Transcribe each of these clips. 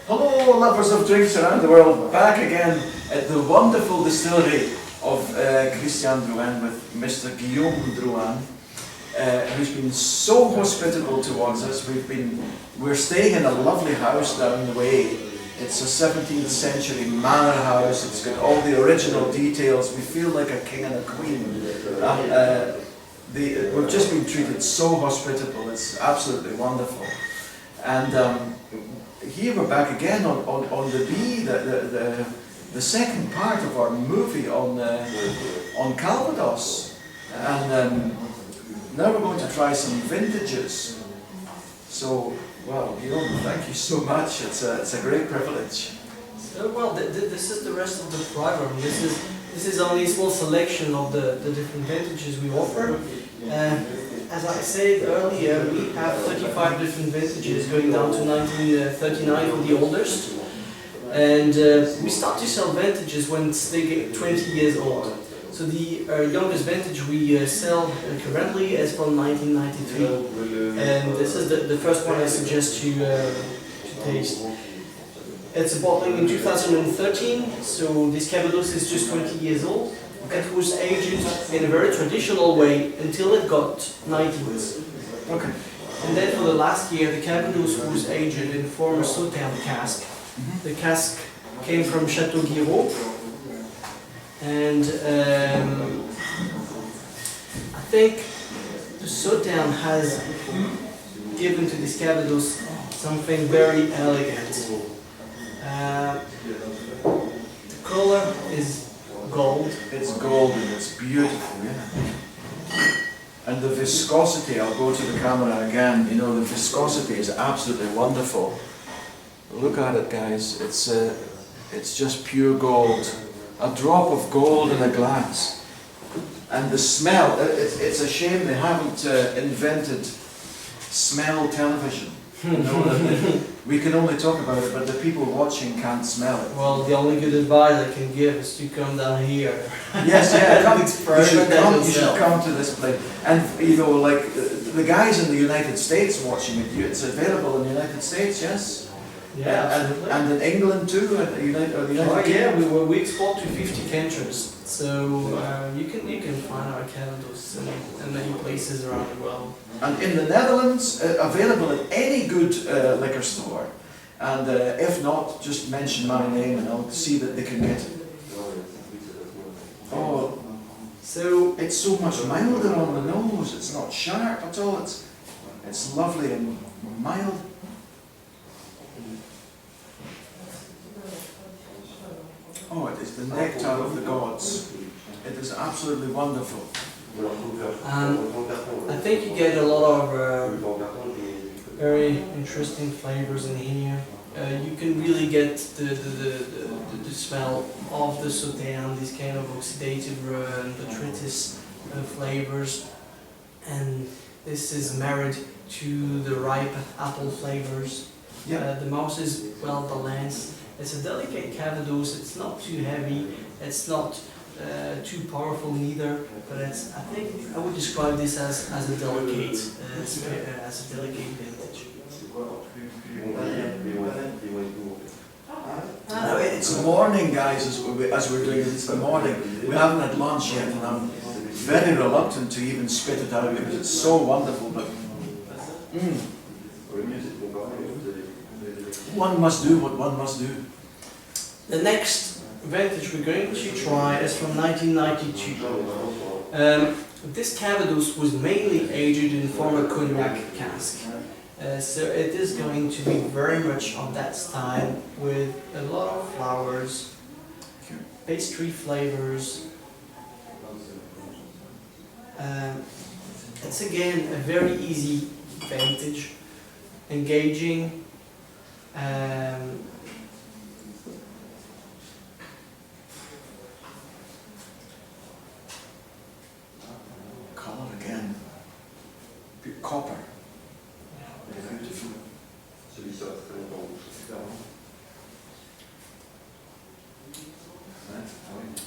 Hello lovers of drinks around the world, back again at the wonderful distillery of Guillaume Drouin with Mr. Guillaume Drouin, who's been so hospitable towards us. We're staying in a lovely house down the way. It's a 17th century manor house. It's got all the original details. We feel like a king and a queen. We've just been treated so hospitable. It's absolutely wonderful. And here we're back again on the B, the second part of our movie on Calvados. And now we're going to try some vintages. So, well, Guillaume, thank you so much. It's a great privilege. So, well, this is the rest of the program. This is only a small selection of the different vintages we offer. As I said earlier, we have 35 different vintages going down to 1939 for the oldest. And we start to sell vintages when they get 20 years old. So the youngest vintage we sell currently is from 1993. And this is the first one I suggest to taste. It's a bottling in 2013, so this Calvados is just 20 years old. It was aged in a very traditional way until it got 90s. Okay. And then for the last year, the Calvados was aged in a former Sauterne cask. The cask came from Chateau Guilliaume. And I think the Sauterne has given to this Calvados something very elegant. The color is gold. It's golden, it's beautiful, yeah. And the viscosity, I'll go to the camera again, you know, the viscosity is absolutely wonderful. Look at it, guys, it's just pure gold. A drop of gold in a glass. And the smell, it's a shame they haven't invented smell television. You know, we can only talk about it, but the people watching can't smell it. Well, the only good advice I can give is to come down here. Yes, yeah, come, you should yourself. come to this place. And you know, like the guys in the United States watching it, it's available in the United States, yes? Yeah, absolutely. And in England too, at the United Oh, Kingdom? yeah, we export to 50 countries, so you can find our Calvados in many places around the world. And in the Netherlands, available at any good liquor store. And if not, just mention my name and I'll see that they can get it. Oh, so it's so much milder on the nose. It's not sharp at all. It's lovely and mild. Oh, it is the nectar of the gods. It is absolutely wonderful. I think you get a lot of very interesting flavors in here. You can really get the smell of the Sauterne, these kind of oxidative and botrytis flavors, and this is married to the ripe apple flavors. Yeah. The mouth is well balanced. It's a delicate Calvados. It's not too heavy. It's not too powerful neither. But I think I would describe this as a delicate vintage. No, it's morning, guys, as we're doing it. It's the morning. We haven't had lunch yet, and I'm very reluctant to even spit it out because it's so wonderful. But one must do what one must do. The next vintage we're going to try is from 1992. This Calvados was mainly aged in former cognac cask. So it is going to be very much of that style with a lot of flowers, pastry flavors. It's again a very easy vintage, engaging. Color again. Copper. Beautiful.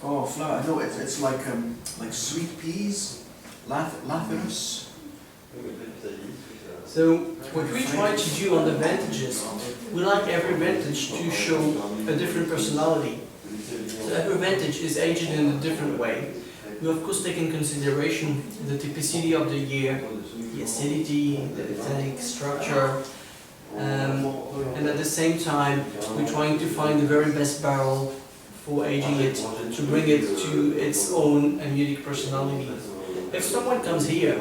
Oh, flower. No, it's like sweet peas, lathyrus. So what we try to do on the vintages, we like every vintage to show a different personality. So every vintage is aged in a different way. We of course take in consideration the typicity of the year, the acidity, the tannic structure, and at the same time we're trying to find the very best barrel for aging it, to bring it to its own and unique personality. If someone comes here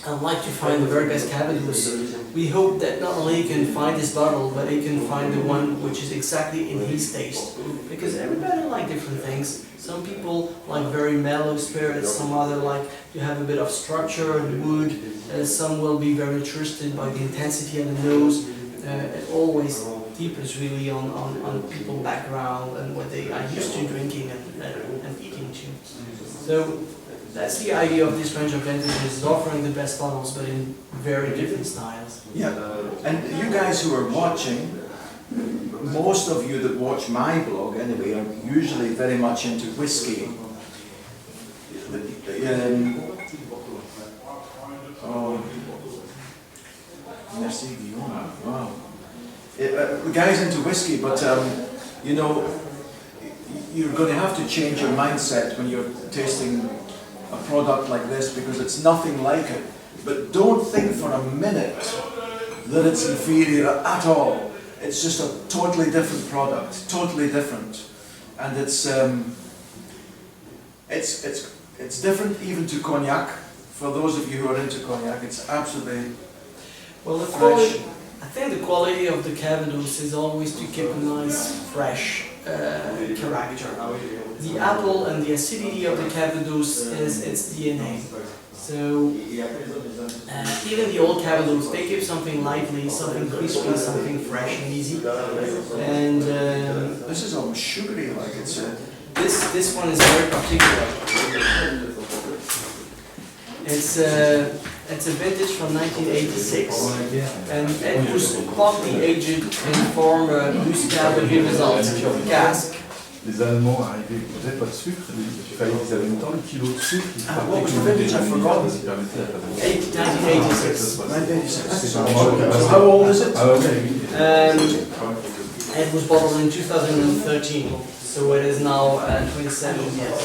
and like to find the very best Calvados, we hope that not only he can find this bottle, but he can find the one which is exactly in his taste. Because everybody likes different things. Some people like very mellow spirits, some other like to have a bit of structure and wood. Some will be very interested by the intensity of the nose. It always deepens really on people's background and what they are used to drinking and eating too. So that's the idea of this range of vintages, is offering the best bottles but in very different styles. Yeah, and you guys who are watching, most of you that watch my blog anyway are usually very much into whiskey. Oh, merci Guillaume. Wow. The guy's into whiskey, but you know, you're going to have to change your mindset when you're tasting a product like this, because it's nothing like it. But don't think for a minute that it's inferior at all. It's just a totally different product, totally different, and it's different even to cognac. For those of you who are into cognac, it's absolutely well. fresh. I think the quality of the Calvados is always to keep a nice, fresh character. The apple and the acidity of the Calvados is its DNA. So even the old Calvados, they give something lively, something crispy, something fresh and easy. And this is almost sugary, like it's. This one is very particular. It's a vintage from 1986, and it was partly aged in former Muscat de Rivesaltes cask. Les Allemands arrivaient, ils n'avaient pas de sucre, il fallait qu'ils avaient autant le kilo de sucre. What was the vintage? I forgot. 1986. 1986. So how old is it? It was bottled in 2013, so it is now 27 years.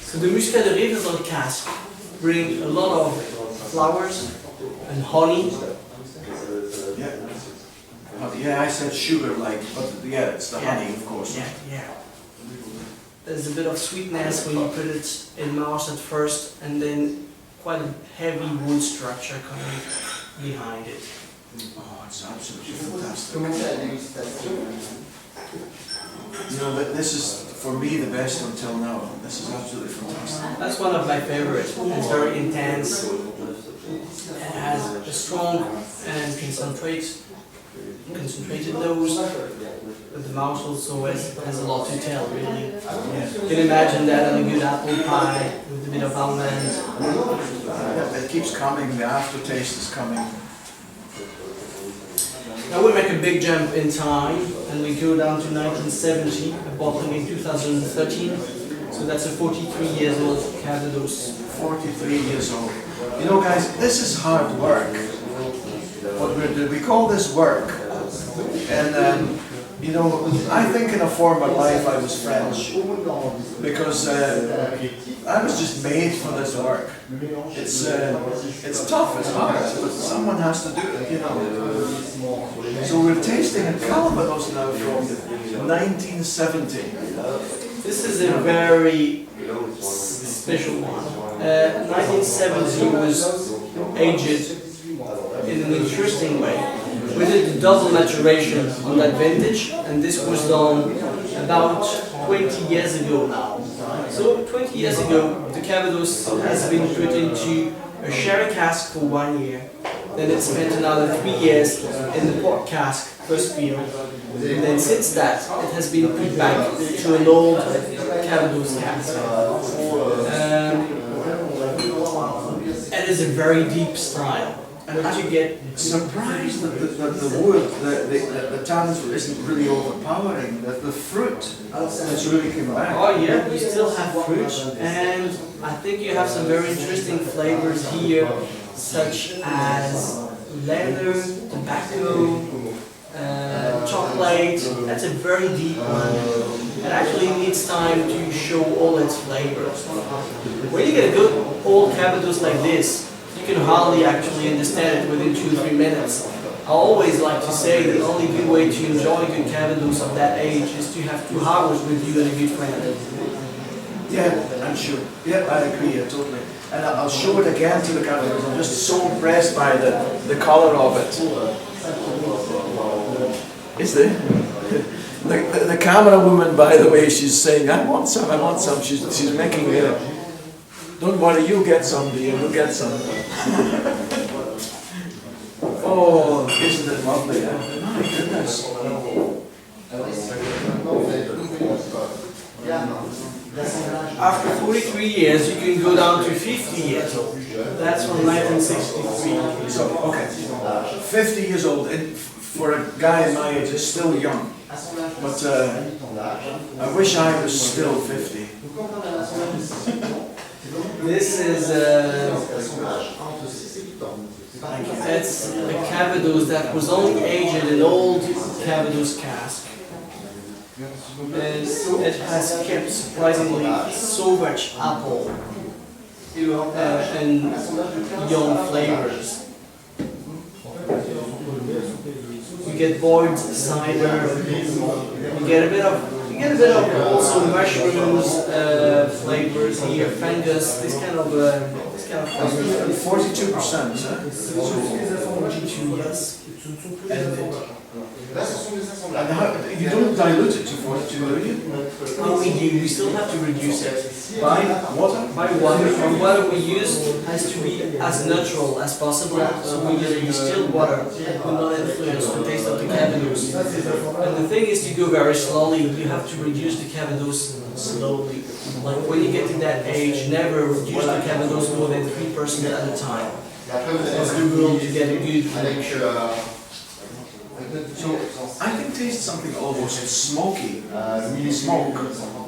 So the Muscat de Rivesaltes cask bring a lot of flowers and honey. Yeah, I said sugar-like, but yeah, it's the honey, of course. Yeah. There's a bit of sweetness when you put it in mouth at first, and then quite a heavy wood structure coming behind it. Oh, it's absolutely fantastic. You know, this is, for me, the best until now. This is absolutely fantastic. That's one of my favorites. It's very intense. It has a strong and concentrated nose, but the mouth also has a lot to tell, really. You can imagine that on a good apple pie with a bit of almond. It keeps coming, the aftertaste is coming. Now we make a big jump in time and we go down to 1970, a bottling in 2013. So that's a 43 years old Calvados. 43 years old. You know, guys, this is hard work. What we're doing, we call this work. And you know, I think in a former life I was French, because I was just made for this work. It's tough, it's hard, but someone has to do it, you know. So we're tasting a Calvados now from 1970. This is a very special one. 1970 was aged in an interesting way. We did the double maturation on that vintage, and this was done about 20 years ago now. So 20 years ago, the Calvados has been put into a sherry cask for 1 year. Then it spent another 3 years in the port cask, first field. And then since that, it has been put back to an old Calvados cask. It is a very deep style. And what you get. surprised that the wood, the tannins isn't really overpowering. That the fruit that's really come back. Oh yeah, we still have fruit, and I think you have some very interesting flavors here, such as leather, tobacco, chocolate. That's a very deep one. It actually needs time to show all its flavors. When you get a good old Calvados like this, you can hardly actually understand it within 2 or 3 minutes. I always like to say the only good way to enjoy a good Calvados of that age is to have 2 hours with you and a good friend. Yeah, I'm sure. Yeah, I agree, yeah, totally. And I'll show it again to the camera because I'm just so impressed by the colour of it. Is the camera woman, by the way, she's saying, I want some, I want some. She's making it. Don't worry, you'll get some, dear, you'll get some. Oh, isn't it lovely, eh? My goodness. After 43 years, you can go down to 50 years old. That's from 1963. So, okay, 50 years old, and for a guy my age is still young. But I wish I was still 50. This is it's a Calvados that was only aged in an old Calvados cask. It has kept surprisingly so much apple and young flavors. You get boiled cider. You get a bit of also mushrooms flavors here, fungus, this kind of flavors. 42%, huh? 42, yes. And how, you don't dilute it to 42, do you? Oh, we do. We still have to reduce it. By water? By water. The water we use has to be as natural as possible. So we use distilled water. It will not influence the taste of the Calvados. And the thing is to go very slowly. You have to reduce the Calvados slowly. Like when you get to that age, never reduce the Calvados more than 3% at a time. Because you will to get a good flavor. So I can taste something almost smoky, smoke.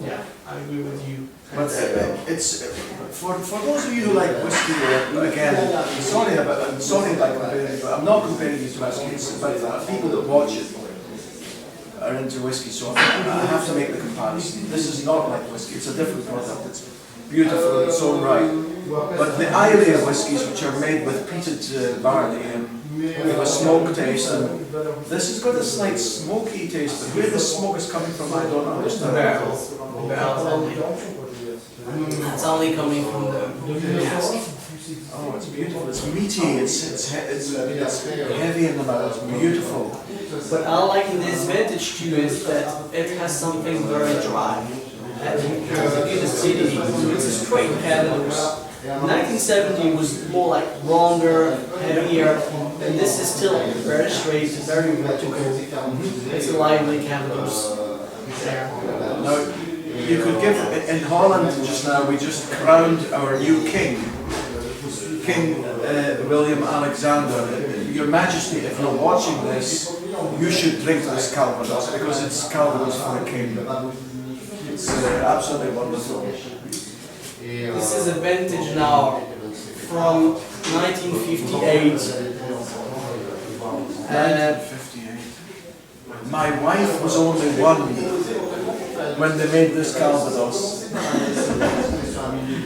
Yeah, I agree with you. But it's for those of you who like whiskey. Again, I'm sorry like comparing, but I'm not comparing you to whiskey. But people that watch it are into whiskey, so I have to make the comparison. This is not like whiskey; it's a different product. It's beautiful in its own right. But the Islay whiskies, which are made with peated barley, have a smoke taste, and this has got a slight smoky taste, but where the smoke is coming from, I don't understand. Barrels only. It's only coming from the cask. Oh, it's beautiful. It's meaty. It's heavy in the mouth. It's beautiful. What I like in this vintage too is that it has something very dry. It has a good acidity. It's a straight Calvados. 1970 was more like longer, heavier, and this is still very straight, very vertical. It's a lively Calvados. Now, you could give, in Holland just now, we just crowned our new king, King William Alexander. Your Majesty, if you're watching this, you should drink this Calvados, because it's Calvados for a king. It's absolutely wonderful. This is a vintage now from 1958. 1958. My wife was only 1 when they made this Calvados.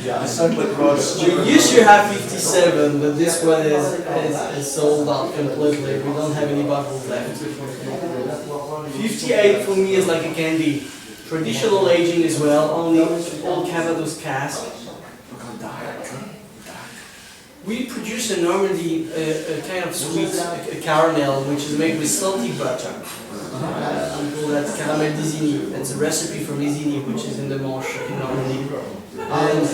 The circlet was. We used to have 57, but this one is sold out completely. We don't have any bottles left. 58 for me is like a candy. Traditional aging as well, only old Calvados cask. We produce in Normandy a kind of sweet a caramel, which is made with salty butter. We call that caramel d'Isigny. That's a recipe from Isigny, which is in the Manche in Normandy. And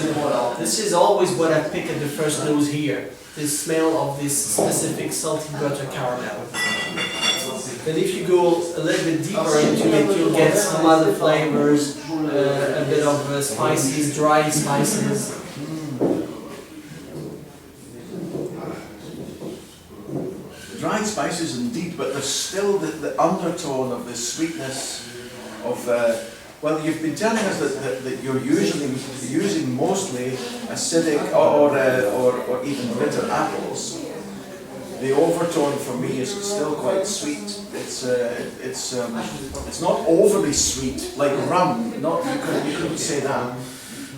this is always what I pick at the first nose here, this smell of this specific salty butter caramel. But if you go a little bit deeper into it, you'll get some other flavors, a bit of spices, dry spices. indeed, but there's still the undertone of the sweetness of, well, you've been telling us that you're usually using mostly acidic or even bitter apples. The overtone for me is still quite sweet. It's not overly sweet like rum. Not you couldn't say that,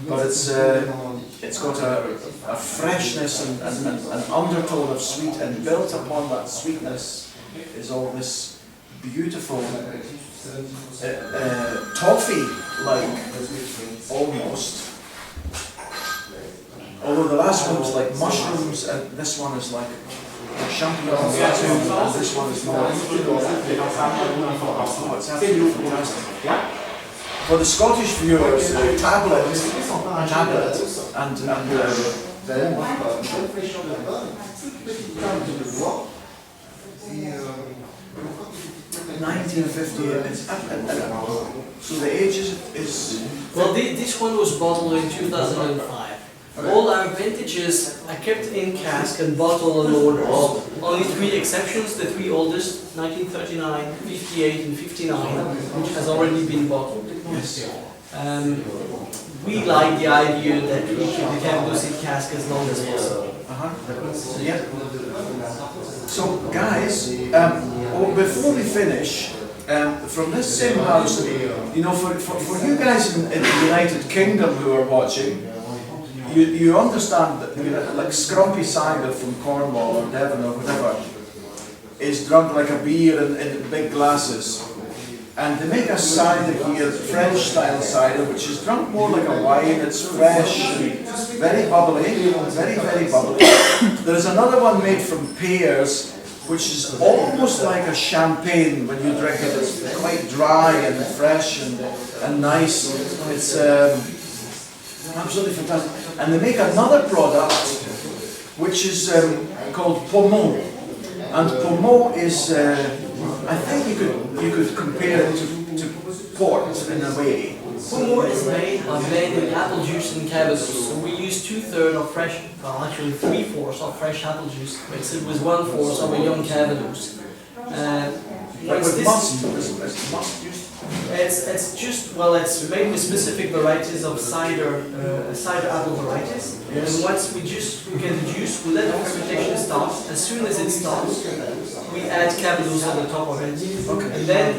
but it's got a freshness and an undertone of sweet, and built upon that sweetness is all this beautiful toffee-like almost. Although the last one was like mushrooms, and this one is like champignons, and this one is more. It's absolutely fantastic. For the Scottish viewers, tablet, and 1958. So the age is. Well, this one was bottled in 2005. All our vintages are kept in cask and bottled on orders. Only 3 exceptions, the 3 oldest, 1939, 58 and 59, which has already been bottled. Yes. We like the idea that we keep the Calvados in cask as long as possible. Yeah. So guys, before we finish, from this same house, you know, for you guys in the United Kingdom who are watching, you understand that, you know, like scrumpy cider from Cornwall or Devon or whatever is drunk like a beer in big glasses. And they make a cider here, French style cider, which is drunk more like a wine. It's fresh, very bubbly, very bubbly. There's another one made from pears, which is almost like a champagne when you drink it. It's quite dry and fresh and nice. It's absolutely fantastic. And they make another product which is called Pommeau. And Pommeau is, I think you could compare it to port in a way. Pommeau is made by blending apple juice and Calvados. So we use 2/3 of fresh, well actually 3/4 of fresh apple juice mixed with 1/4 of a young Calvados. It's just, well, it's made with specific varieties of cider, cider apple varieties. Yes. And once we get the juice, we let the fermentation start. As soon as it starts, we add Calvados on the top of it. Okay. And then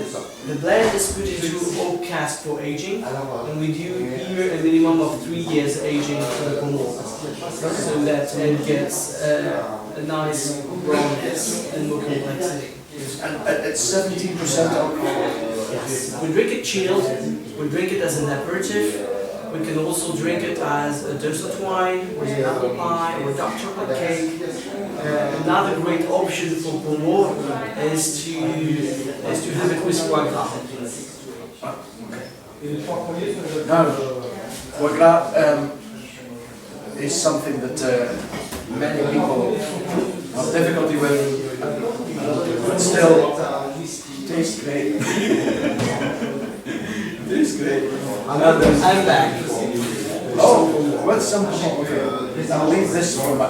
the blend is put into oak cask for aging, and we do here a minimum of 3 years aging for the Pommeau, so that it gets a nice brownness and more complexity. And it's 17% alcohol. Yes. We drink it chilled, we drink it as an aperitif, we can also drink it as a dessert wine, with an apple pie, or a dark chocolate cake. Another great option for Pommeau is to have it with foie gras. Now, foie gras is something that many people have difficulty with, but still tastes great. Tastes great. I'm back. Oh, what's some? Okay, I'll leave this for my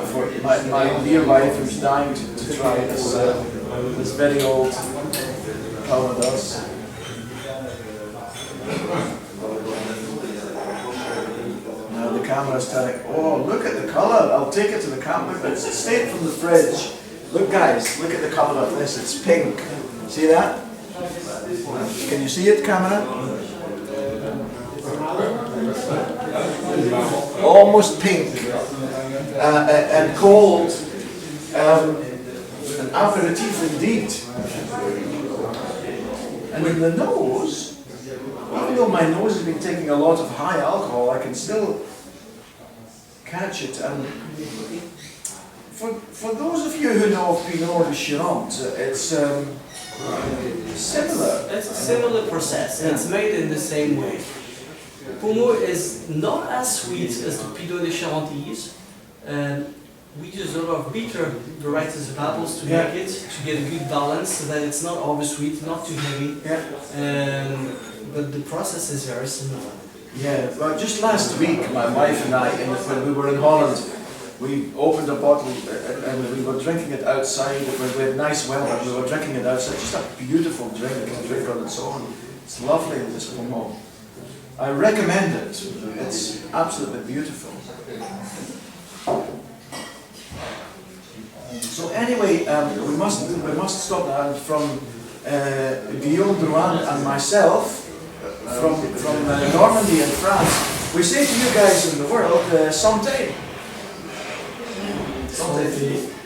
dear wife who's dying to try this this very old Calvados. Now the camera's telling, oh, look at the colour. I'll take it to the camera. It's straight from the fridge. Look, guys, look at the colour of this. It's pink. See that? Can you see it, camera? Almost pink and cold. An aperitif indeed. And in the nose, even though my nose has been taking a lot of high alcohol, I can still catch it. And for those of you who know of Pinot de Chironte, it's similar. It's a similar process. Yeah. It's made in the same way. Pommeau is not as sweet as the Pinot de Chironte is. We use a lot of bitter varieties of apples to make it, to get a good balance, so that it's not over sweet, not too heavy. Yeah. But the process is very similar. Yeah, well, just last week, my wife and I, when we were in Holland, We opened a bottle and we were drinking it outside. We had nice weather. We were drinking it outside. Just a beautiful drink to drink on its own. It's lovely, this Pommeau. I recommend it. It's absolutely beautiful. So anyway, we must stop that. From Guillaume Drouin and myself, from Normandy in France, we say to you guys in the world, santé. Santé.